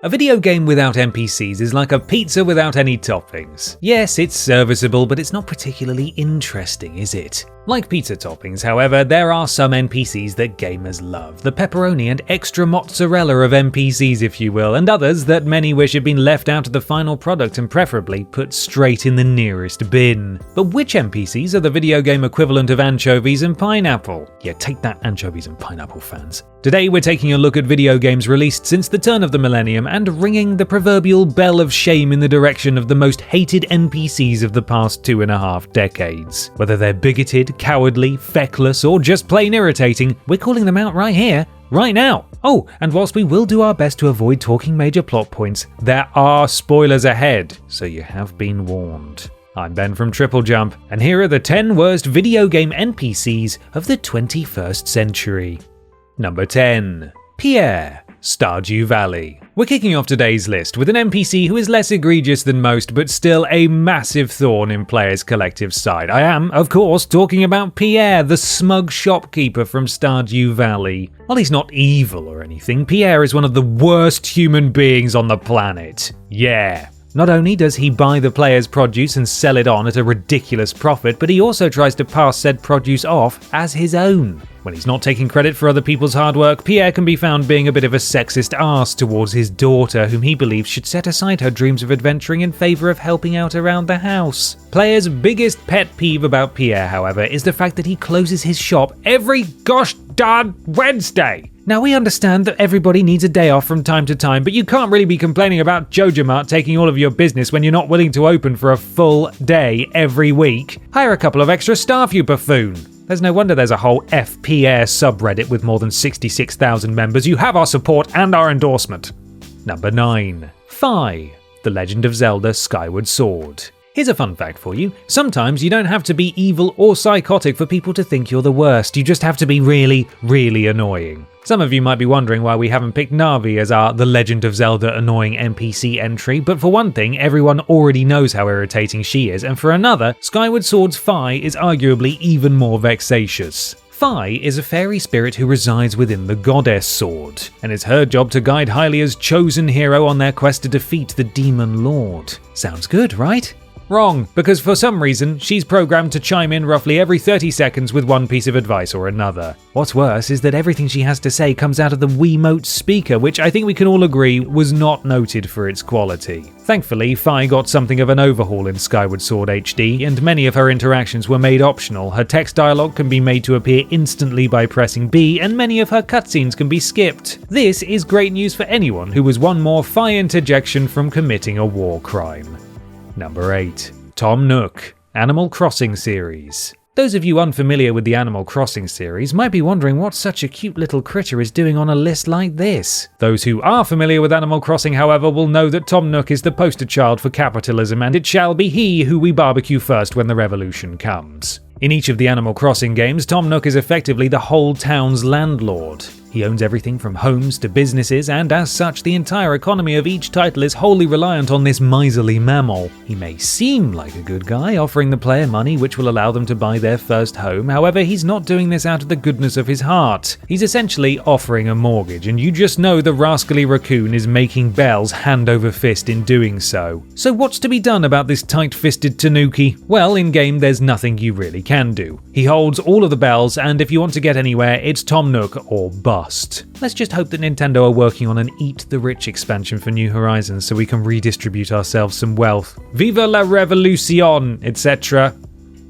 A video game without NPCs is like a pizza without any toppings. Yes, it's serviceable, but it's not particularly interesting, is it? Like pizza toppings, however, there are some NPCs that gamers love. The pepperoni and extra mozzarella of NPCs, if you will, and others that many wish had been left out of the final product and preferably put straight in the nearest bin. But which NPCs are the video game equivalent of anchovies and pineapple? Yeah, take that, anchovies and pineapple fans. Today we're taking a look at video games released since the turn of the millennium and ringing the proverbial bell of shame in the direction of the most hated NPCs of the past 2.5 decades. Whether they're bigoted, cowardly, feckless, or just plain irritating, we're calling them out right here, right now. Oh, and whilst we will do our best to avoid talking major plot points, there are spoilers ahead, so you have been warned. I'm Ben from TripleJump, and here are the 10 worst video game NPCs of the 21st century. Number 10. Pierre, Stardew Valley. We're kicking off today's list with an NPC who is less egregious than most, but still a massive thorn in players' collective side. I am, of course, talking about Pierre, the smug shopkeeper from Stardew Valley. While he's not evil or anything, Pierre is one of the worst human beings on the planet. Yeah. Not only does he buy the player's produce and sell it on at a ridiculous profit, but he also tries to pass said produce off as his own. When he's not taking credit for other people's hard work, Pierre can be found being a bit of a sexist arse towards his daughter, whom he believes should set aside her dreams of adventuring in favour of helping out around the house. Players' biggest pet peeve about Pierre, however, is the fact that he closes his shop every gosh darn Wednesday. Now, we understand that everybody needs a day off from time to time, but you can't really be complaining about JojaMart taking all of your business when you're not willing to open for a full day every week. Hire a couple of extra staff, you buffoon. There's no wonder there's a whole FPR subreddit with more than 66,000 members. You have our support and our endorsement. Number 9. Fi, The Legend of Zelda Skyward Sword. Here's a fun fact for you. Sometimes you don't have to be evil or psychotic for people to think you're the worst. You just have to be really, really annoying. Some of you might be wondering why we haven't picked Navi as our The Legend of Zelda annoying NPC entry, but for one thing, everyone already knows how irritating she is, and for another, Skyward Sword's Fi is arguably even more vexatious. Fi is a fairy spirit who resides within the goddess sword, and it's her job to guide Hylia's chosen hero on their quest to defeat the demon lord. Sounds good, right? Wrong, because for some reason, she's programmed to chime in roughly every 30 seconds with one piece of advice or another. What's worse is that everything she has to say comes out of the Wiimote speaker, which I think we can all agree was not noted for its quality. Thankfully, Fi got something of an overhaul in Skyward Sword HD, and many of her interactions were made optional. Her text dialogue can be made to appear instantly by pressing B, and many of her cutscenes can be skipped. This is great news for anyone who was one more Fi interjection from committing a war crime. Number 8. Tom Nook, Animal Crossing series. Those of you unfamiliar with the Animal Crossing series might be wondering what such a cute little critter is doing on a list like this. Those who are familiar with Animal Crossing, however, will know that Tom Nook is the poster child for capitalism, and it shall be he who we barbecue first when the revolution comes. In each of the Animal Crossing games, Tom Nook is effectively the whole town's landlord. He owns everything from homes to businesses, and as such, the entire economy of each title is wholly reliant on this miserly mammal. He may seem like a good guy, offering the player money which will allow them to buy their first home. However, he's not doing this out of the goodness of his heart. He's essentially offering a mortgage, and you just know the rascally raccoon is making bells hand over fist in doing so. So what's to be done about this tight-fisted tanuki? Well, in-game there's nothing you really can do. He holds all of the bells, and if you want to get anywhere, it's Tom Nook or bust. Let's just hope that Nintendo are working on an Eat the Rich expansion for New Horizons so we can redistribute ourselves some wealth. Viva la revolution, etc.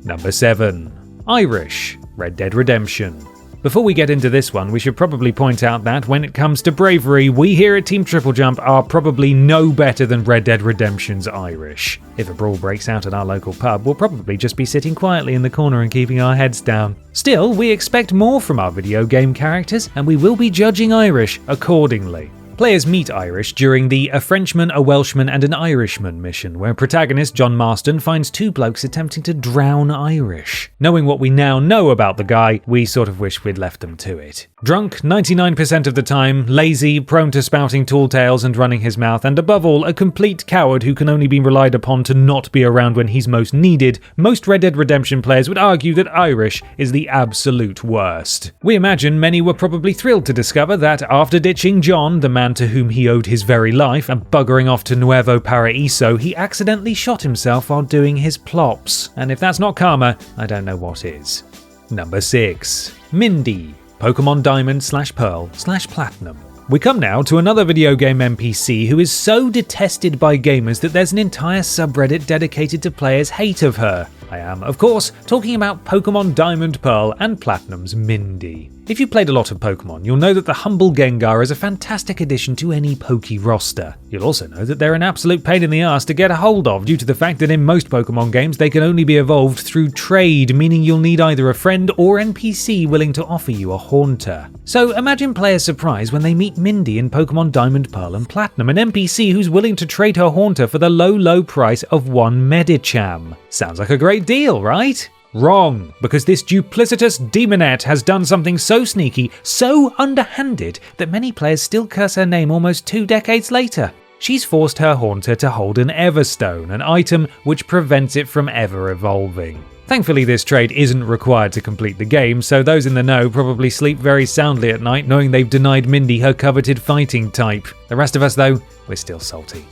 Number 7. Irish, Red Dead Redemption. Before we get into this one, we should probably point out that when it comes to bravery, we here at Team TripleJump are probably no better than Red Dead Redemption's Irish. If a brawl breaks out at our local pub, we'll probably just be sitting quietly in the corner and keeping our heads down. Still, we expect more from our video game characters, and we will be judging Irish accordingly. Players meet Irish during the A Frenchman, a Welshman and an Irishman mission, where protagonist John Marston finds two blokes attempting to drown Irish. Knowing what we now know about the guy, we sort of wish we'd left them to it. Drunk 99% of the time, lazy, prone to spouting tall tales and running his mouth, and above all, a complete coward who can only be relied upon to not be around when he's most needed, most Red Dead Redemption players would argue that Irish is the absolute worst. We imagine many were probably thrilled to discover that after ditching John, the man to whom he owed his very life, and buggering off to Nuevo Paraíso, he accidentally shot himself while doing his plops. And if that's not karma, I don't know what is. Number 6. Mindy. Pokemon Diamond/Pearl/Platinum. We come now to another video game NPC who is so detested by gamers that there's an entire subreddit dedicated to players' hate of her. I am, of course, talking about Pokemon Diamond, Pearl and Platinum's Mindy. If you've played a lot of Pokemon, you'll know that the humble Gengar is a fantastic addition to any Poké roster. You'll also know that they're an absolute pain in the ass to get a hold of due to the fact that in most Pokemon games they can only be evolved through trade, meaning you'll need either a friend or NPC willing to offer you a Haunter. So imagine players' surprise when they meet Mindy in Pokemon Diamond, Pearl and Platinum, an NPC who's willing to trade her Haunter for the low price of one Medicham. Sounds like a great deal, right? Wrong, because this duplicitous demonette has done something so sneaky, so underhanded, that many players still curse her name almost 2 decades later. She's forced her Haunter to hold an Everstone, an item which prevents it from ever evolving. Thankfully, this trade isn't required to complete the game, so those in the know probably sleep very soundly at night knowing they've denied Mindy her coveted fighting type. The rest of us, though, we're still salty.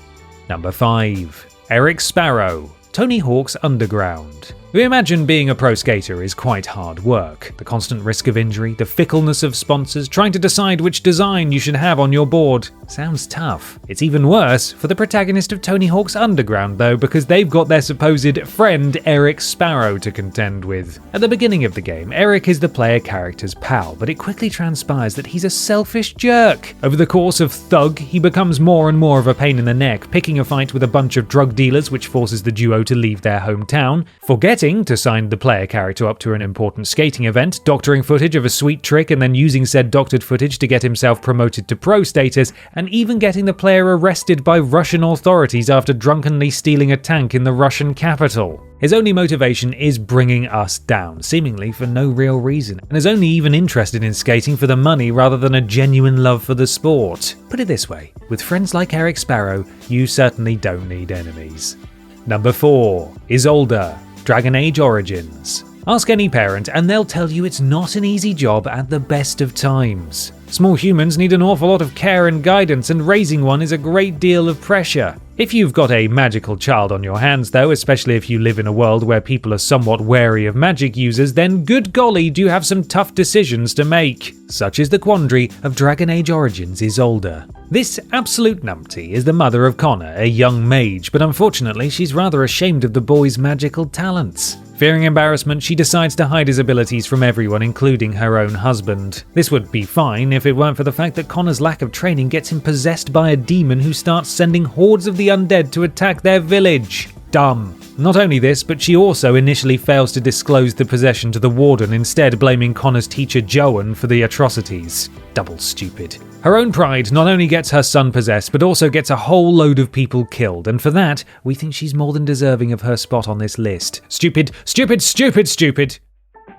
Number 5. Eric Sparrow. Tony Hawk's Underground. We imagine being a pro skater is quite hard work. The constant risk of injury, the fickleness of sponsors, trying to decide which design you should have on your board. Sounds tough. It's even worse for the protagonist of Tony Hawk's Underground though, because they've got their supposed friend Eric Sparrow to contend with. At the beginning of the game, Eric is the player character's pal, but it quickly transpires that he's a selfish jerk. Over the course of Thug, he becomes more and more of a pain in the neck, picking a fight with a bunch of drug dealers which forces the duo to leave their hometown, forgetting to sign the player character up to an important skating event, doctoring footage of a sweet trick and then using said doctored footage to get himself promoted to pro status, and even getting the player arrested by Russian authorities after drunkenly stealing a tank in the Russian capital. His only motivation is bringing us down, seemingly for no real reason, and is only even interested in skating for the money rather than a genuine love for the sport. Put it this way, with friends like Eric Sparrow, you certainly don't need enemies. Number 4. Isolde. Dragon Age Origins. Ask any parent and they'll tell you it's not an easy job at the best of times. Small humans need an awful lot of care and guidance, and raising one is a great deal of pressure. If you've got a magical child on your hands though, especially if you live in a world where people are somewhat wary of magic users, then good golly do you have some tough decisions to make. Such is the quandary of Dragon Age Origins Isolde. This absolute numpty is the mother of Connor, a young mage, but unfortunately she's rather ashamed of the boy's magical talents. Fearing embarrassment, she decides to hide his abilities from everyone, including her own husband. This would be fine if it weren't for the fact that Connor's lack of training gets him possessed by a demon who starts sending hordes of the undead to attack their village. Dumb. Not only this, but she also initially fails to disclose the possession to the warden, instead blaming Connor's teacher Joan for the atrocities. Double stupid. Her own pride not only gets her son possessed, but also gets a whole load of people killed, and for that, we think she's more than deserving of her spot on this list. Stupid, stupid, stupid, stupid!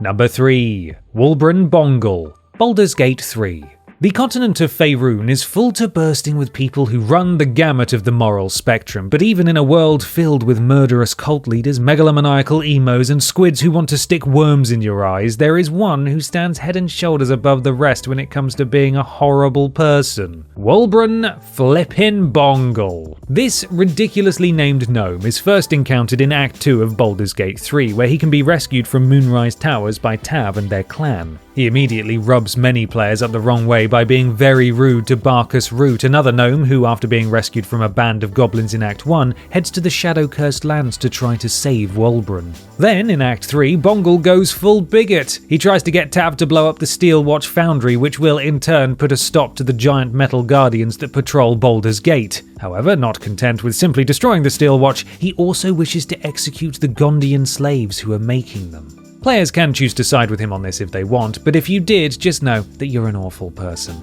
Number 3. Wulbren Bongal. Baldur's Gate 3. The continent of Faerun is full to bursting with people who run the gamut of the moral spectrum, but even in a world filled with murderous cult leaders, megalomaniacal emos, and squids who want to stick worms in your eyes, there is one who stands head and shoulders above the rest when it comes to being a horrible person. Wulbren Flippin' Bongal. This ridiculously named gnome is first encountered in Act 2 of Baldur's Gate 3, where he can be rescued from Moonrise Towers by Tav and their clan. He immediately rubs many players up the wrong way by being very rude to Barkus Root, another gnome who, after being rescued from a band of goblins in Act 1, heads to the Shadow-Cursed Lands to try to save Wulbren. Then, in Act 3, Bongal goes full bigot. He tries to get Tav to blow up the Steel Watch Foundry, which will, in turn, put a stop to the giant metal guardians that patrol Baldur's Gate. However, not content with simply destroying the Steel Watch, he also wishes to execute the Gondian slaves who are making them. Players can choose to side with him on this if they want, but if you did, just know that you're an awful person.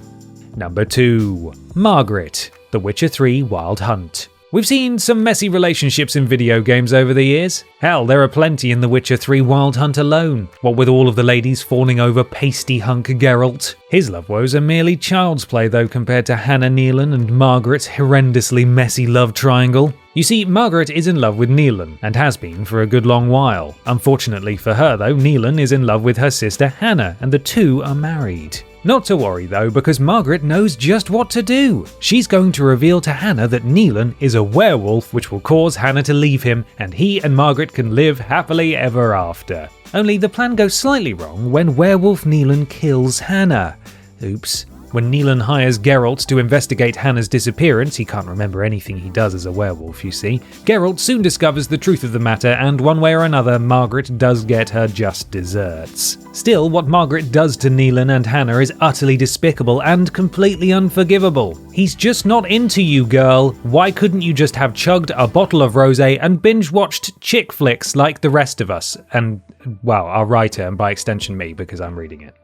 Number 2. Margaret. The Witcher 3 Wild Hunt. We've seen some messy relationships in video games over the years. Hell, there are plenty in The Witcher 3 Wild Hunt alone, what with all of the ladies fawning over pasty hunk Geralt. His love woes are merely child's play though compared to Hannah Nealon and Margaret's horrendously messy love triangle. You see, Margaret is in love with Nealon, and has been for a good long while. Unfortunately for her though, Nealon is in love with her sister Hannah, and the two are married. Not to worry though, because Margaret knows just what to do. She's going to reveal to Hannah that Nealon is a werewolf, which will cause Hannah to leave him, and he and Margaret can live happily ever after. Only the plan goes slightly wrong when werewolf Nealon kills Hannah. Oops. When Nealon hires Geralt to investigate Hannah's disappearance, he can't remember anything he does as a werewolf, you see. Geralt soon discovers the truth of the matter, and one way or another, Margaret does get her just desserts. Still, what Margaret does to Nealon and Hannah is utterly despicable and completely unforgivable. He's just not into you, girl. Why couldn't you just have chugged a bottle of rosé and binge-watched chick flicks like the rest of us? And, well, our writer, and by extension me, because I'm reading it.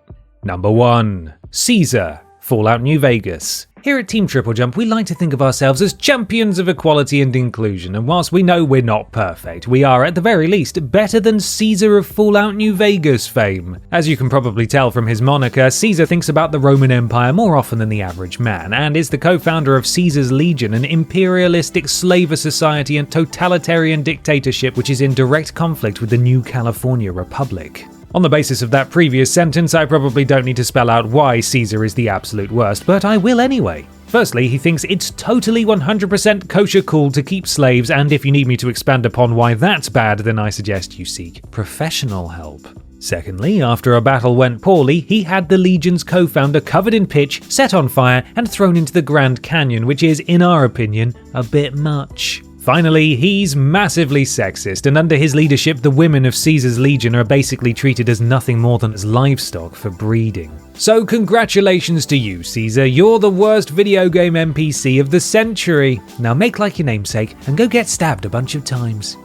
Number 1. Caesar. Fallout New Vegas. Here at Team TripleJump, we like to think of ourselves as champions of equality and inclusion, and whilst we know we're not perfect, we are at the very least better than Caesar of Fallout New Vegas fame. As you can probably tell from his moniker, Caesar thinks about the Roman Empire more often than the average man, and is the co-founder of Caesar's Legion, an imperialistic slaver society and totalitarian dictatorship which is in direct conflict with the New California Republic. On the basis of that previous sentence, I probably don't need to spell out why Caesar is the absolute worst, but I will anyway. Firstly, he thinks it's totally 100% kosher cool to keep slaves, and if you need me to expand upon why that's bad, then I suggest you seek professional help. Secondly, after a battle went poorly, he had the Legion's co-founder covered in pitch, set on fire, and thrown into the Grand Canyon, which is, in our opinion, a bit much. Finally, he's massively sexist, and under his leadership, the women of Caesar's Legion are basically treated as nothing more than as livestock for breeding. So congratulations to you, Caesar, you're the worst video game NPC of the century. Now make like your namesake and go get stabbed a bunch of times.